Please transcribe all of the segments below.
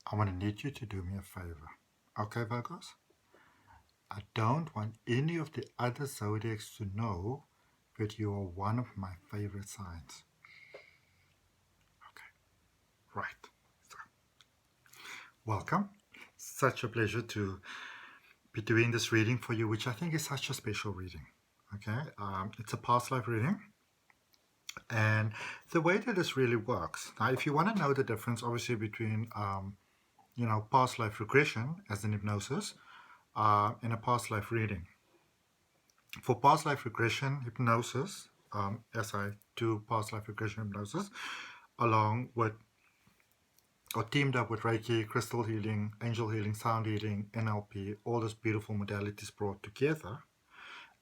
I want to need you to do me a favor. Okay, Virgos? I don't want any of the other zodiacs to know that you are one of my favorite signs. Okay, right. So, welcome. Such a pleasure to be doing this reading for you, which I think is such a special reading. Okay, it's a past life reading. And the way that this really works, now if you want to know the difference obviously between past life regression as in hypnosis and a past life reading. For past life regression hypnosis, as I do past life regression hypnosis, along with or teamed up with Reiki, crystal healing, angel healing, sound healing, NLP, all those beautiful modalities brought together,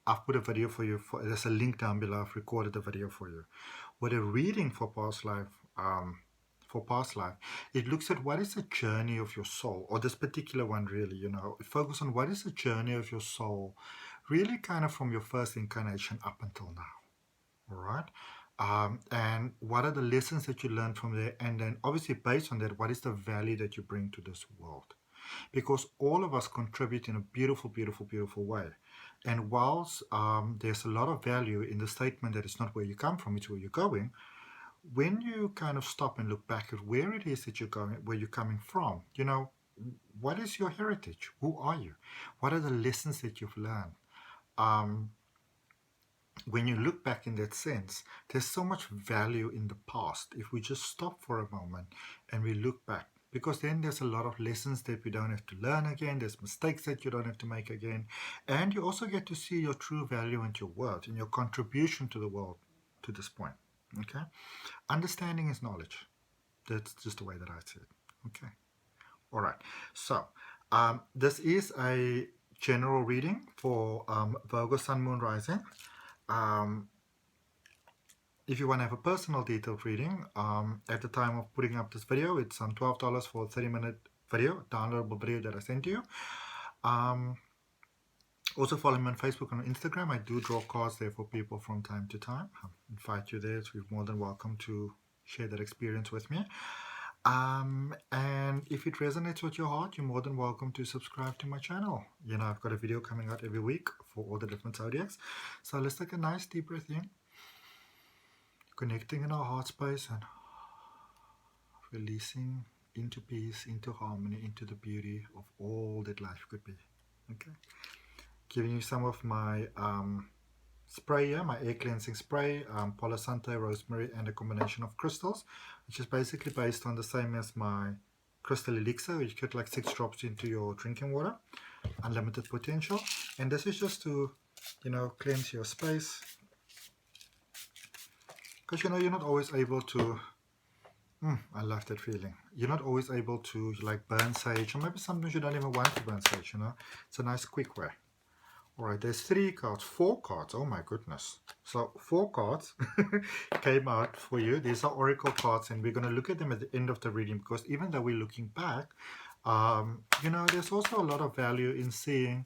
I've put a video for you. There's a link down below. I've recorded a video for you. With a reading for past life, it looks at what is the journey of your soul, or this particular one really, focus on what is the journey of your soul, really kind of from your first incarnation up until now, all right? And what are the lessons that you learned from there? And then obviously based on that, what is the value that you bring to this world? Because all of us contribute in a beautiful, beautiful, beautiful way. And whilst there's a lot of value in the statement that it's not where you come from, it's where you're going, when you kind of stop and look back at where it is that you're going, where you're coming from, what is your heritage? Who are you? What are the lessons that you've learned? When you look back in that sense, there's so much value in the past. If we just stop for a moment and we look back, because then there's a lot of lessons that we don't have to learn again. There's mistakes that you don't have to make again. And you also get to see your true value and your worth and your contribution to the world to this point. Okay? Understanding is knowledge. That's just the way that I see it. Okay? All right. So, this is a general reading for Virgo, Sun, Moon, Rising. If you want to have a personal detailed reading, at the time of putting up this video, it's $12 for a 30-minute video, downloadable video that I sent to you. Also follow me on Facebook and on Instagram. I do draw cards there for people from time to time. I invite you there, so you're more than welcome to share that experience with me. And if it resonates with your heart, you're more than welcome to subscribe to my channel. I've got a video coming out every week for all the different zodiacs. So let's take a nice deep breath in, connecting in our heart space and releasing into peace, into harmony, into the beauty of all that life could be. Okay, giving you some of my spray here, my air cleansing spray, Palo Santo, rosemary, and a combination of crystals, which is basically based on the same as my crystal elixir, which you put like 6 drops into your drinking water, unlimited potential. And this is just to, cleanse your space, because you're not always able to, I love that feeling. You're not always able to like burn sage, or maybe sometimes you don't even want to burn sage, It's a nice quick way. All right, there's 4 cards. Oh my goodness. So 4 cards came out for you. These are oracle cards, and we're going to look at them at the end of the reading, because even though we're looking back, there's also a lot of value in seeing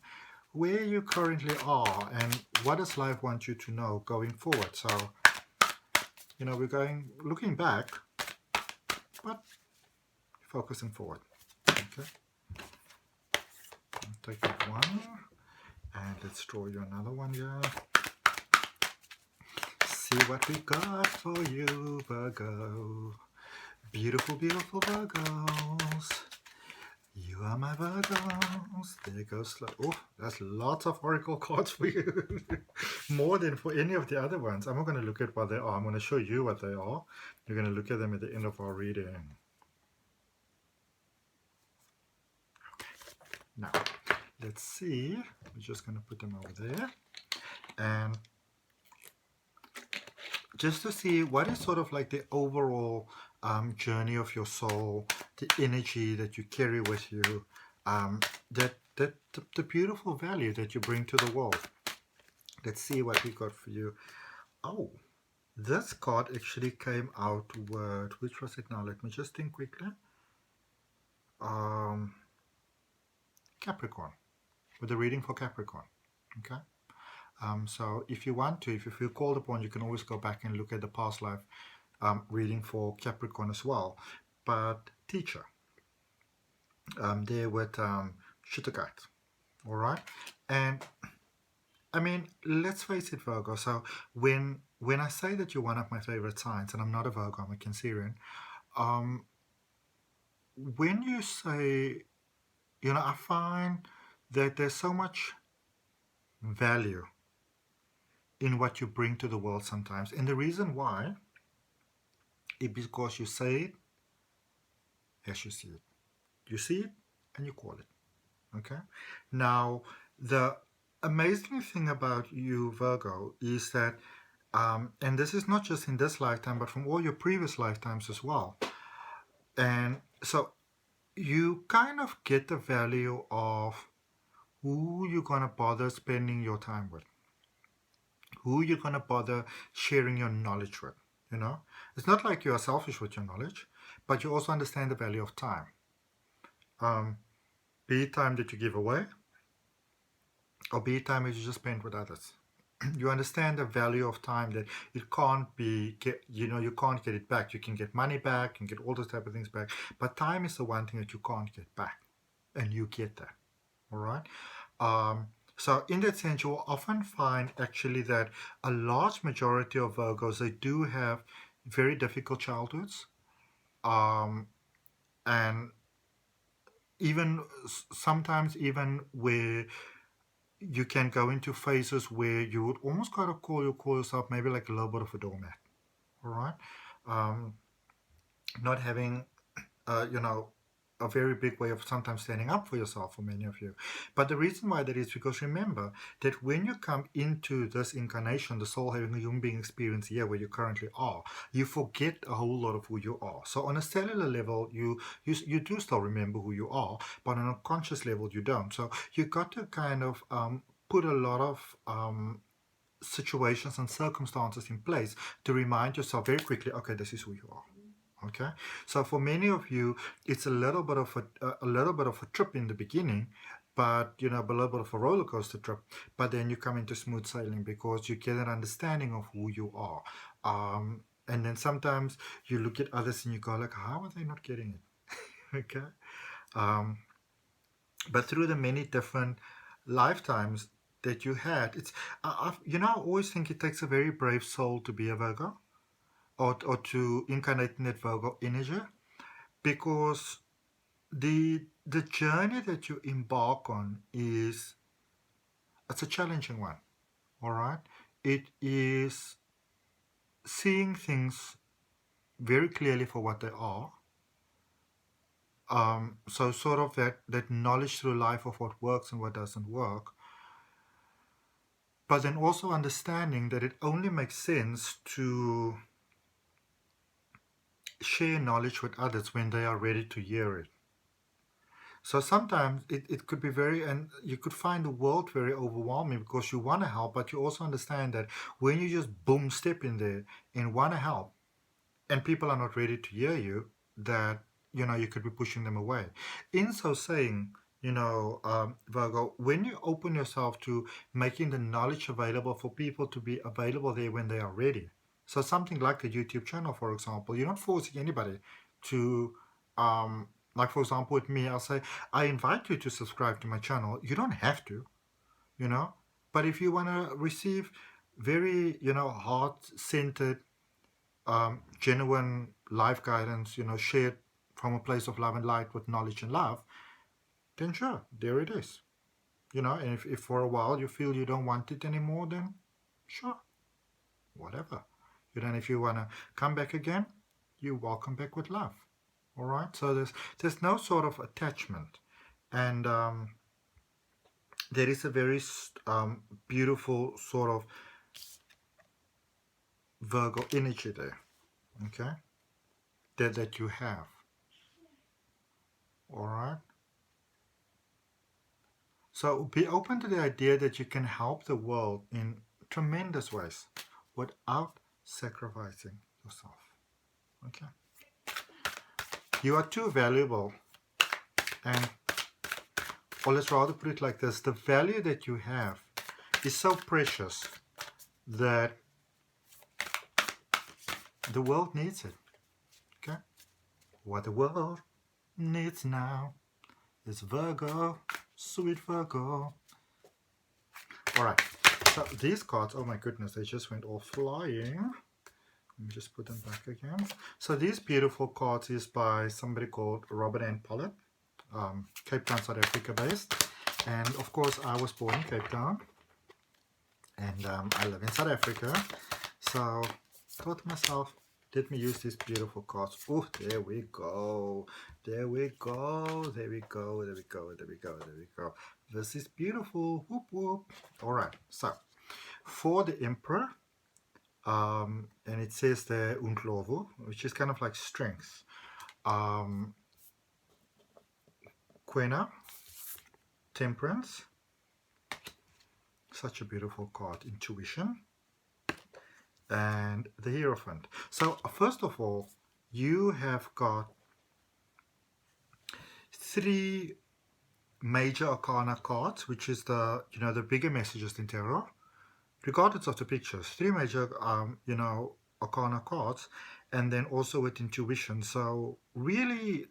where you currently are and what does life want you to know going forward. So, we're looking back, but focusing forward. Okay. I'll take that one. And let's draw you another one here. See what we got for you, Virgo. Beautiful, beautiful Virgos. You are my Virgos. There goes slow. Oh, that's lots of oracle cards for you. More than for any of the other ones. I'm not going to look at what they are. I'm going to show you what they are. You're going to look at them at the end of our reading. Okay. Now, let's see. We're just going to put them over there. And just to see what is sort of like the overall journey of your soul, the energy that you carry with you, the beautiful value that you bring to the world. Let's see what we got for you. Oh, this card actually came out with, which was it now? Let me just think quickly. Capricorn, with a reading for Capricorn. Okay. So if you want to, if you feel called upon, you can always go back and look at the past life reading for Capricorn as well. But teacher, there with Shittergate. All right, and I mean, let's face it, Virgo. So when I say that you're one of my favorite signs, and I'm not a Virgo, I'm a Cancerian. Um, when you say, I find that there's so much value in what you bring to the world sometimes, and the reason why is because you say it as you see it. You see it and you call it. Okay. Now, the amazing thing about you, Virgo, is that, and this is not just in this lifetime, but from all your previous lifetimes as well. And so you kind of get the value of who you're going to bother spending your time with, who you're going to bother sharing your knowledge with. It's not like you are selfish with your knowledge, but you also understand the value of time. Be it time that you give away, or be it time that you just spend with others. You understand the value of time, that it can't be you can't get it back. You can get money back and get all those type of things back, but time is the one thing that you can't get back, and you get that. All right. So in that sense, you will often find actually that a large majority of Virgos, they do have very difficult childhoods, and even sometimes even where you can go into phases where you would almost kind of call yourself maybe like a little bit of a doormat. All right. Not having a very big way of sometimes standing up for yourself for many of you. But the reason why that is because remember that when you come into this incarnation, the soul having a human being experience here where you currently are, you forget a whole lot of who you are. So on a cellular level, you do still remember who you are, but on a conscious level, you don't. So you got to kind of put a lot of situations and circumstances in place to remind yourself very quickly, okay, this is who you are. Okay, so for many of you, it's a little bit of a trip in the beginning, but a little bit of a roller coaster trip. But then you come into smooth sailing because you get an understanding of who you are. And then sometimes you look at others and you go like, how are they not getting it? Okay, but through the many different lifetimes that you had, I always think it takes a very brave soul to be a Virgo, or to incarnate in that Virgo energy, because the journey that you embark on it's a challenging one. All right, it is seeing things very clearly for what they are. So sort of that knowledge through life of what works and what doesn't work, but then also understanding that it only makes sense to share knowledge with others when they are ready to hear it. So sometimes it could be and you could find the world very overwhelming because you want to help, but you also understand that when you just boom step in there and want to help, and people are not ready to hear you, that you could be pushing them away. In so saying, Virgo, when you open yourself to making the knowledge available for people to be available there when they are ready. So something like a YouTube channel, for example, you're not forcing anybody to, like for example with me, I'll say, I invite you to subscribe to my channel. You don't have to, but if you want to receive very, heart-centered, genuine life guidance, shared from a place of love and light with knowledge and love, then sure, there it is. And if for a while you feel you don't want it anymore, then sure, whatever. And if you want to come back again, you're welcome back with love. All right. So there's no sort of attachment, and there is a very beautiful sort of Virgo energy there. Okay. That you have. All right. So be open to the idea that you can help the world in tremendous ways without sacrificing yourself. Okay. You are too valuable, and, or let's rather put it like this, the value that you have is so precious that the world needs it. Okay? What the world needs now It's Virgo, sweet Virgo. All right, so these cards, oh my goodness, they just went all flying. Let me just put them back again. So these beautiful cards is by somebody called Robert N. Pollard, Cape Town, South Africa based. And of course, I was born in Cape Town, and I live in South Africa. So I thought to myself, let me use these beautiful cards. Oh, there we go. There we go. There we go. There we go. There we go. There we go. This is beautiful. Whoop, whoop. All right. So for the Emperor, and it says there Undlovu, which is kind of like strength. Quena, Temperance. Such a beautiful card. Intuition. And the Hierophant. So first of all, you have got 3 major arcana cards, which is the the bigger messages in tarot, regardless of the pictures. 3 major arcana cards, and then also with intuition. So really,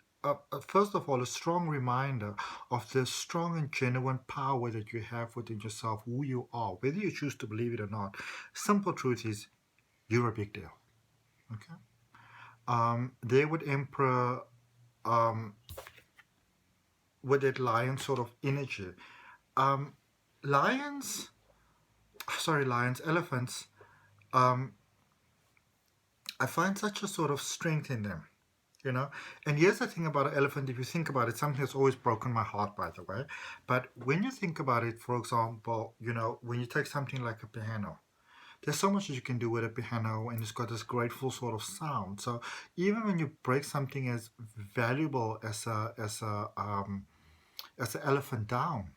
first of all, a strong reminder of the strong and genuine power that you have within yourself, who you are, whether you choose to believe it or not. Simple truth is, you're a big deal. Okay. There with Emperor, with that lion sort of energy. Elephants, I find such a sort of strength in them, And here's the thing about an elephant, if you think about it, something that's always broken my heart, by the way. But when you think about it, for example, when you take something like a piano, there's so much that you can do with a piano, and it's got this grateful sort of sound. So even when you break something as valuable as an elephant down,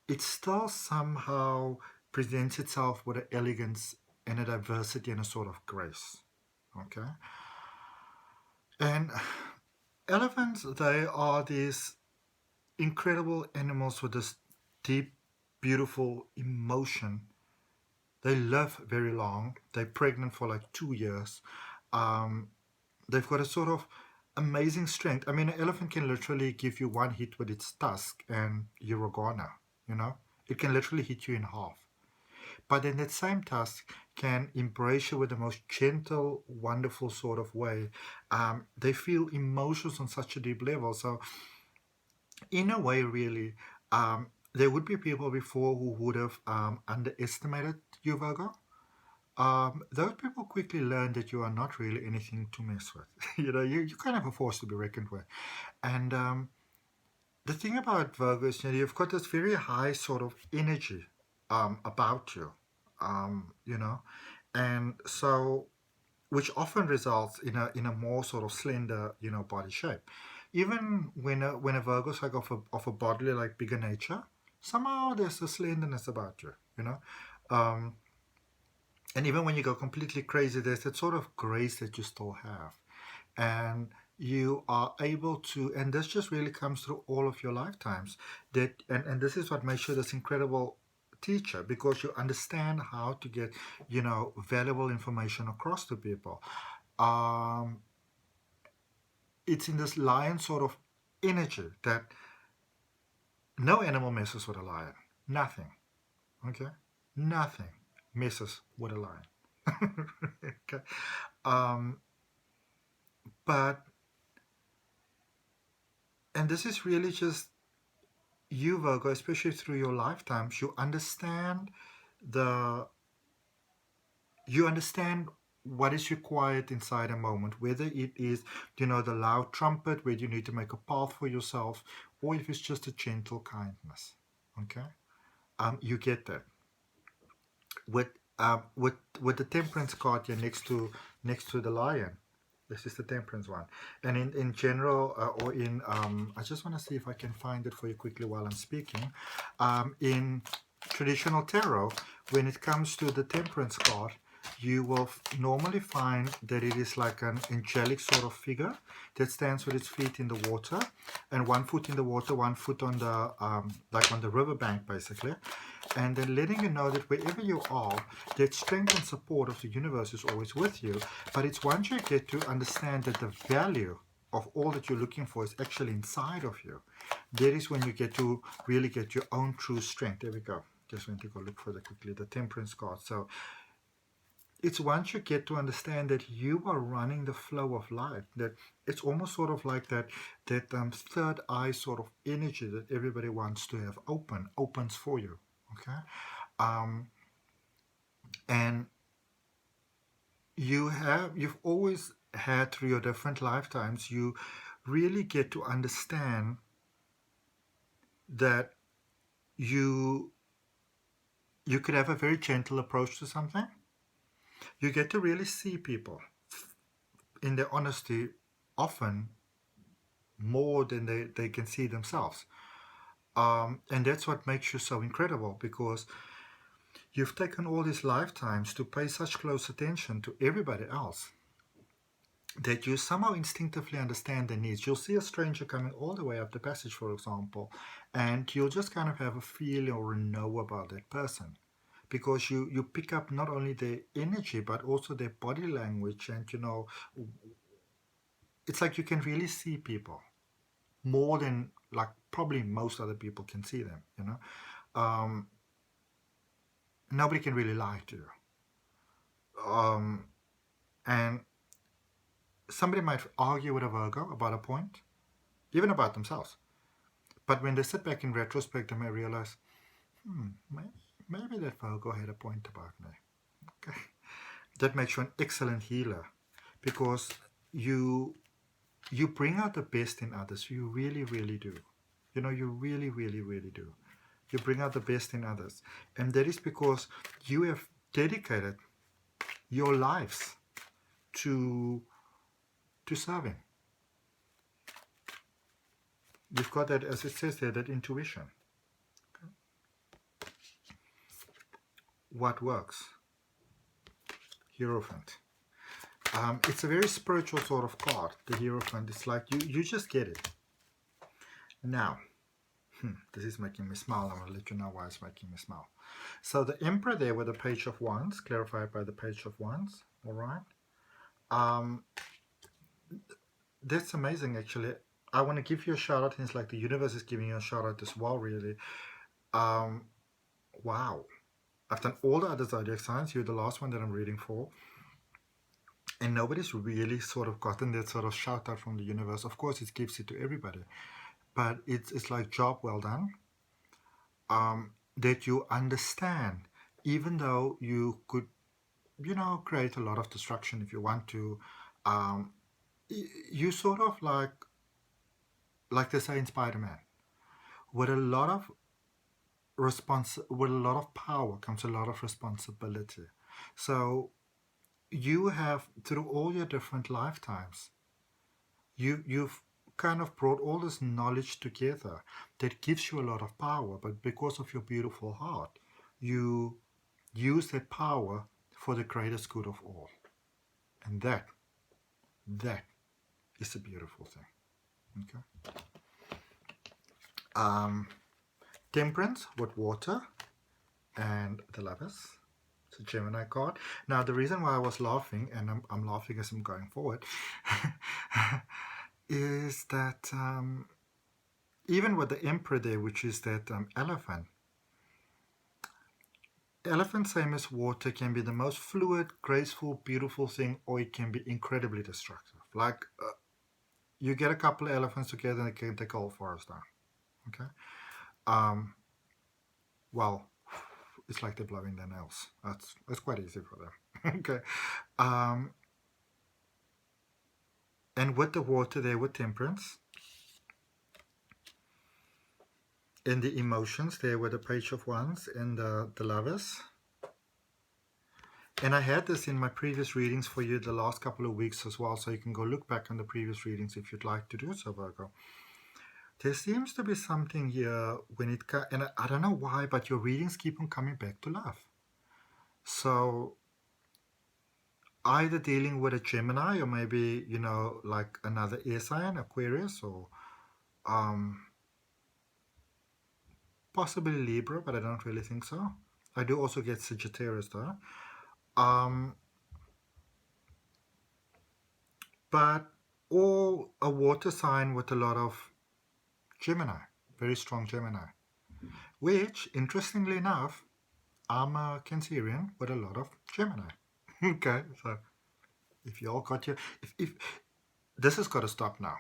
it still somehow presents itself with an elegance and a diversity and a sort of grace. Okay. And elephants, they are these incredible animals with this deep, beautiful emotion. They live very long. They're pregnant for like 2 years. They've got a sort of amazing strength. I mean, an elephant can literally give you one hit with its tusk and you're a goner, It can literally hit you in half. But then that same tusk can embrace you with the most gentle, wonderful sort of way. They feel emotions on such a deep level. So in a way, really, there would be people before who would have underestimated you, Virgo. Those people quickly learn that you are not really anything to mess with. You're kind of a force to be reckoned with. And the thing about Virgo is, you've got this very high sort of energy about you, and so, which often results in a more sort of slender, body shape. Even when a Virgo is like of a bodily, like bigger nature, somehow there's a slenderness about you, and even when you go completely crazy, there's that sort of grace that you still have. And you are able to, and this just really comes through all of your lifetimes, and this is what makes you this incredible teacher, because you understand how to get, valuable information across to people. It's in this lion sort of energy that no animal messes with a lion. Nothing. Okay? Nothing messes with a lion. Okay. But, and this is really just you, Virgo, especially through your lifetimes, you understand what is required inside a moment, whether it is, the loud trumpet where you need to make a path for yourself, or if it's just a gentle kindness. Okay? You get that. With the Temperance card here next to the lion. This is the Temperance one. And in general, or in, I just want to see if I can find it for you quickly while I'm speaking. In traditional tarot, when it comes to the Temperance card, you will normally find that it is like an angelic sort of figure that stands with its feet in the water, and 1 foot in the water, 1 foot on the, like on the riverbank, basically. And then letting you know that wherever you are, that strength and support of the universe is always with you. But it's once you get to understand that the value of all that you're looking for is actually inside of you. That is when you get to really get your own true strength. There we go. Just want to go look for that quickly. The Temperance card. So it's once you get to understand that you are running the flow of life, that it's almost sort of like that third eye sort of energy that everybody wants to have opens for you. Okay. And you've always had, through your different lifetimes, you really get to understand that you could have a very gentle approach to something. You get to really see people in their honesty, often more than they can see themselves. And that's what makes you so incredible, because you've taken all these lifetimes to pay such close attention to everybody else that you somehow instinctively understand their needs. You'll see a stranger coming all the way up the passage, for example, and you'll just kind of have a feel or a know about that person, because you pick up not only their energy but also their body language, and it's like you can really see people more than like probably most other people can see them. Nobody can really lie to you. And somebody might argue with a Virgo about a point, even about themselves. But when they sit back in retrospect, they may realize, maybe that Virgo had a point about me. Okay. That makes you an excellent healer, because you bring out the best in others. You really, really do. You really, really, really do. You bring out the best in others. And that is because you have dedicated your lives to serving. You've got that, as it says there, that intuition. Okay. What works? Hierophant. It's a very spiritual sort of card, the Hierophant. It's like you just get it. Now, this is making me smile. I'm going to let you know why it's making me smile. So the Emperor there with the Page of Wands, clarified by the Page of Wands. All right. That's amazing, actually. I want to give you a shout out, and it's like the universe is giving you a shout out as well, really. Wow. I've done all the other zodiac signs. You're the last one that I'm reading for. And nobody's really sort of gotten that sort of shout out from the universe. Of course, it gives it to everybody. But it's like, job well done. That you understand, even though you could, create a lot of destruction if you want to. You sort of like they say in Spider-Man, with a lot of with a lot of power comes a lot of responsibility. So you have, through all your different lifetimes, you've kind of brought all this knowledge together that gives you a lot of power, but because of your beautiful heart, you use that power for the greatest good of all. And that is a beautiful thing. Okay. Temperance with water and the Lovers. It's a Gemini card. Now, the reason why I was laughing, and I'm laughing as I'm going forward, is that even with the Emperor there, which is that elephant, same as water, can be the most fluid, graceful, beautiful thing, or it can be incredibly destructive. Like, you get a couple of elephants together and they can take a whole forest down. Okay. Well, it's like they're blowing their nails. That's quite easy for them. Okay. And with the water there, with Temperance, and the emotions there with the Page of Wands and the Lovers. And I had this in my previous readings for you the last couple of weeks as well, so you can go look back on the previous readings if you'd like to do so, Virgo. There seems to be something here when it comes, and I don't know why, but your readings keep on coming back to love. So either dealing with a Gemini, or maybe, like another air sign, Aquarius, or possibly Libra, but I don't really think so. I do also get Sagittarius though. But or a water sign with a lot of Gemini, very strong Gemini, which, interestingly enough, I'm a Cancerian with a lot of Gemini. Okay, so if you all got your, if this has got to stop now.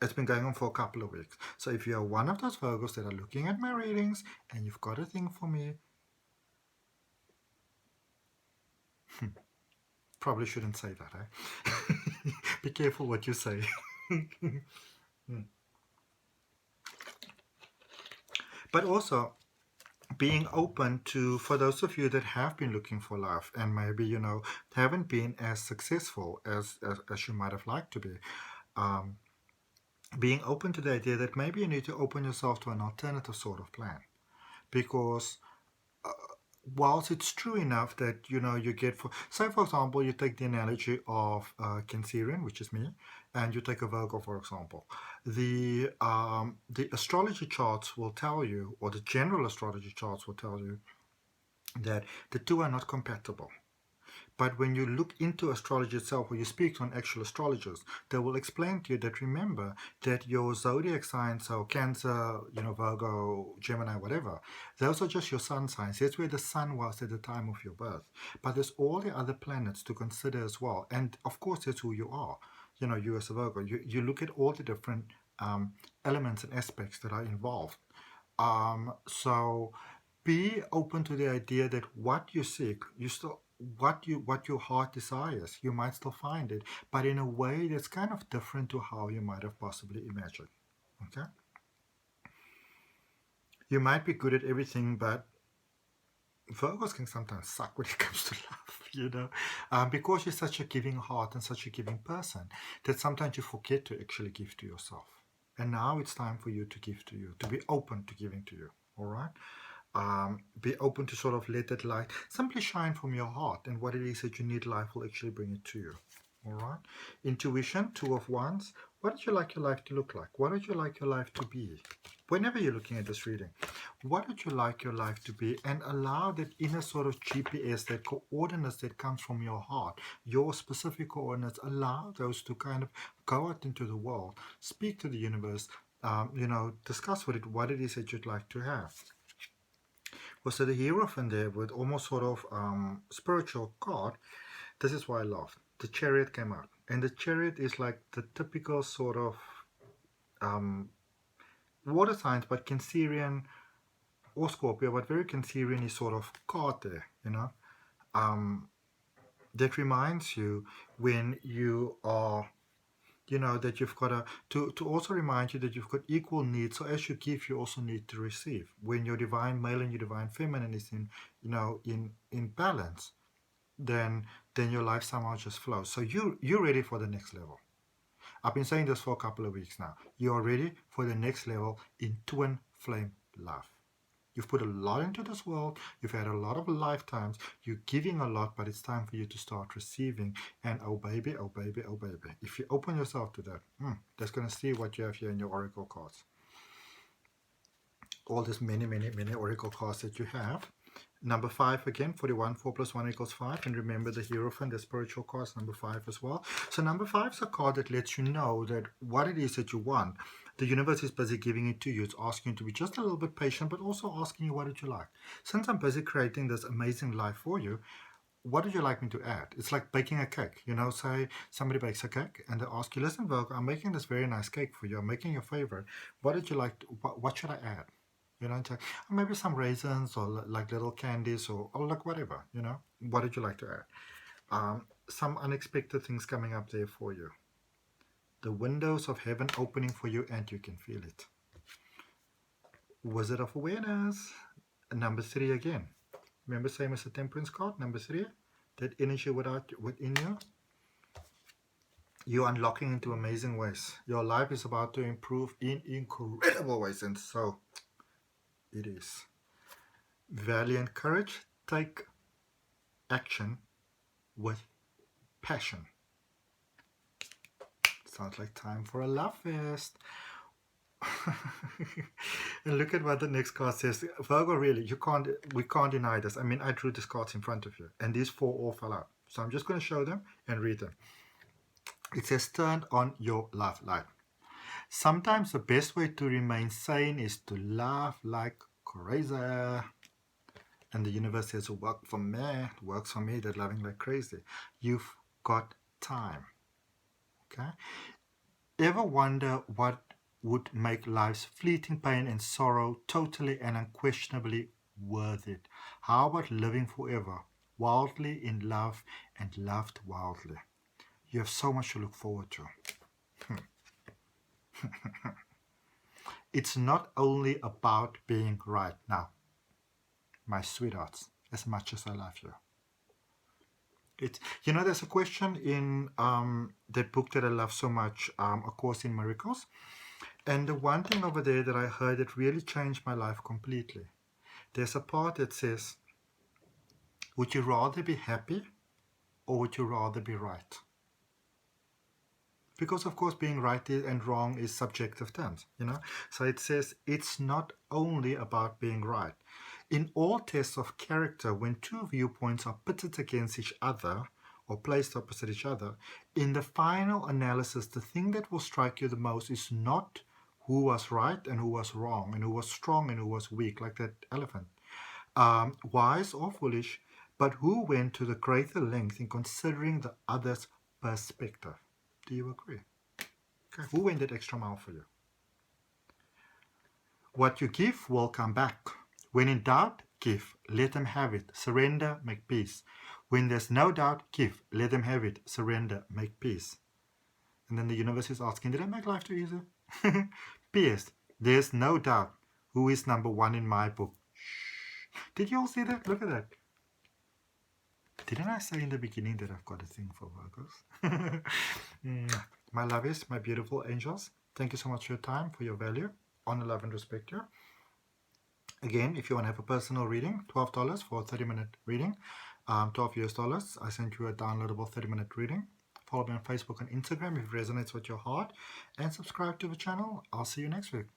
It's been going on for a couple of weeks. So if you're one of those Virgos that are looking at my readings and you've got a thing for me, probably shouldn't say that, eh? Be careful what you say. But also being open to, for those of you that have been looking for love and maybe, haven't been as successful as you might have liked to be, being open to the idea that maybe you need to open yourself to an alternative sort of plan. Because whilst it's true enough that you get, for example, you take the analogy of Cancerian, which is me, and you take a Virgo, for example, the astrology charts will tell you, or the general astrology charts will tell you, that the two are not compatible. But when you look into astrology itself, or you speak to an actual astrologist, they will explain to you that, remember that your zodiac signs, so Cancer, Virgo, Gemini, whatever, those are just your sun signs. That's where the sun was at the time of your birth. But there's all the other planets to consider as well. And of course, that's who you are. You as a Virgo, you look at all the different elements and aspects that are involved. So be open to the idea that what you seek, what your heart desires, you might still find it, but in a way that's kind of different to how you might have possibly imagined. Okay? You might be good at everything, but Virgos can sometimes suck when it comes to love, because you're such a giving heart and such a giving person that sometimes you forget to actually give to yourself. And now it's time for you to give to you, to be open to giving to you. All right? Be open to sort of let that light simply shine from your heart, and what it is that you need, life will actually bring it to you. All right? Intuition, Two of Wands. What would you like your life to look like? What would you like your life to be? Whenever you're looking at this reading, what would you like your life to be? And allow that inner sort of GPS, that coordinates that comes from your heart, your specific coordinates, allow those to kind of go out into the world, speak to the universe, discuss with it what it is that you'd like to have. Was the Hierophant there with almost sort of spiritual card. This is why I love. The Chariot came out. And the Chariot is like the typical sort of water signs, but Cancerian or Scorpio, but very Cancerian sort of card there, that reminds you when you are, that you've got to also remind you that you've got equal needs. So as you give, you also need to receive. When your divine male and your divine feminine is in balance, then your life somehow just flows. So you're ready for the next level. I've been saying this for a couple of weeks now. You are ready for the next level in twin flame love. You've put a lot into this world. You've had a lot of lifetimes. You're giving a lot, but it's time for you to start receiving. And oh baby, oh baby, oh baby. If you open yourself to that, that's going to see what you have here in your oracle cards. All these many, many, many oracle cards that you have. Number 5 again, 41, 4 plus 1 equals 5. And remember the Hierophant, the spiritual cards, number 5 as well. So number 5 is a card that lets you know that what it is that you want, the universe is busy giving it to you. It's asking you to be just a little bit patient, but also asking you, what would you like? Since I'm busy creating this amazing life for you, what would you like me to add? It's like baking a cake. Say somebody bakes a cake and they ask you, listen, Virgo, I'm making this very nice cake for you. I'm making your favorite. What would you like? What should I add? Maybe some raisins or like little candies or like whatever, What would you like to add? Some unexpected things coming up there for you. The windows of heaven opening for you, and you can feel it. Wizard of Awareness. Number 3 again. Remember, same as the Temperance card, number 3. That energy within you. You're unlocking into amazing ways. Your life is about to improve in incredible ways, and so it is. Valiant courage. Take action with passion. Sounds like time for a love fest. And look at what the next card says. Virgo, really, we can't deny this. I mean, I drew these cards in front of you, and these 4 all fell out. So I'm just going to show them and read them. It says turn on your love light. Sometimes the best way to remain sane is to laugh like crazy. And the universe says, work for me, works for me, they're loving like crazy. You've got time. Okay? Ever wonder what would make life's fleeting pain and sorrow totally and unquestionably worth it? How about living forever, wildly in love and loved wildly? You have so much to look forward to. It's not only about being right. Now, my sweethearts, as much as I love you. There's a question in that book that I love so much, A Course in Miracles. And the one thing over there that I heard that really changed my life completely. There's a part that says, would you rather be happy or would you rather be right? Because of course being right and wrong is subjective terms, So it says it's not only about being right. In all tests of character, when two viewpoints are pitted against each other or placed opposite each other, in the final analysis, the thing that will strike you the most is not who was right and who was wrong, and who was strong and who was weak, like that elephant, wise or foolish, but who went to the greater length in considering the other's perspective. Do you agree? Okay. Who went that extra mile for you? What you give will come back. When in doubt, give. Let them have it. Surrender, make peace. When there's no doubt, give. Let them have it. Surrender, make peace. And then the universe is asking, did I make life too easy? P.S. There's no doubt who is number one in my book. Shh. Did you all see that? Look at that. Didn't I say in the beginning that I've got a thing for Virgos? My lovies, my beautiful angels, thank you so much for your time, for your value. Honor, love, and respect you. Again, if you want to have a personal reading, $12 for a 30-minute reading, $12 US. I sent you a downloadable 30-minute reading. Follow me on Facebook and Instagram if it resonates with your heart. And subscribe to the channel. I'll see you next week.